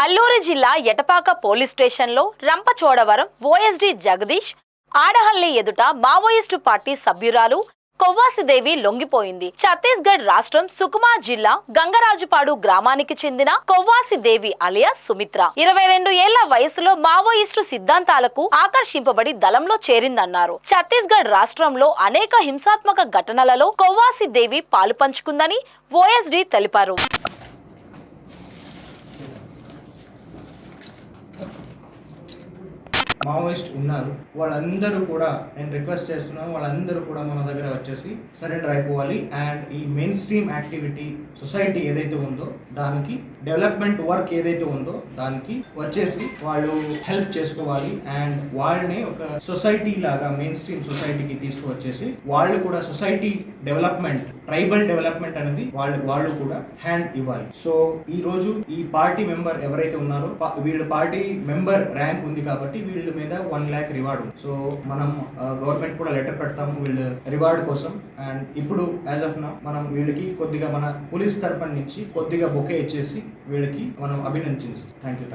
అల్లూరి జిల్లా ఎటపాక పోలీస్ స్టేషన్లో రంపచోడవరం ఓఎస్డీ జగదీష్ ఆడహల్లి ఎదుట మావోయిస్టు పార్టీ సభ్యురాలు కొవ్వాసిదేవి లొంగిపోయింది. ఛత్తీస్గఢ్ రాష్ట్రం సుకుమా జిల్లా గంగరాజుపాడు గ్రామానికి చెందిన కొవ్వాసిదేవి అలియాస్ సుమిత్ర 22 ఏళ్ల వయసులో మావోయిస్టు సిద్ధాంతాలకు ఆకర్షింపబడి దళంలో చేరిందన్నారు. ఛత్తీస్గఢ్ రాష్ట్రంలో అనేక హింసాత్మక ఘటనలలో కొవ్వాసిదేవి పాలుపంచుకుందని ఓఎస్డీ తెలిపారు. మావోయిస్ట్ ఉన్నారు, వాళ్ళందరూ కూడా నేను రిక్వెస్ట్ చేస్తున్నాను, వాళ్ళందరూ కూడా మన దగ్గర వచ్చేసి సరెండర్ అయిపోవాలి. అండ్ ఈ మెయిన్ స్ట్రీమ్ యాక్టివిటీ సొసైటీ ఏదైతే ఉందో దానికి డెవలప్మెంట్ వర్క్ ఏదైతే ఉందో దానికి వచ్చేసి వాళ్ళు హెల్ప్ చేసుకోవాలి. అండ్ వాళ్ళని ఒక సొసైటీ లాగా మెయిన్ స్ట్రీమ్ సొసైటీకి తీసుకువచ్చేసి వాళ్ళు కూడా సొసైటీ డెవలప్మెంట్, ట్రైబల్ డెవలప్మెంట్ అనేది వాళ్ళు కూడా హ్యాండ్ ఇవ్వాలి. సో ఈ రోజు ఈ పార్టీ మెంబర్ ఎవరైతే ఉన్నారో వీళ్ళ పార్టీ మెంబర్ ర్యాంక్ ఉంది కాబట్టి వీళ్ళ మీద 1 lakh రివార్డ్ ఉంది. సో మనం గవర్నమెంట్ కూడా లెటర్ పెడతాము వీళ్ళ రివార్డ్ కోసం. అండ్ ఇప్పుడు యాజ్ ఆఫ్ నౌ మనం వీళ్ళకి కొద్దిగా మన పోలీస్ తరపున నుంచి కొద్దిగా బొకే ఇచ్చేసి వీళ్ళకి మనం అభినందిస్తాం. Thank you.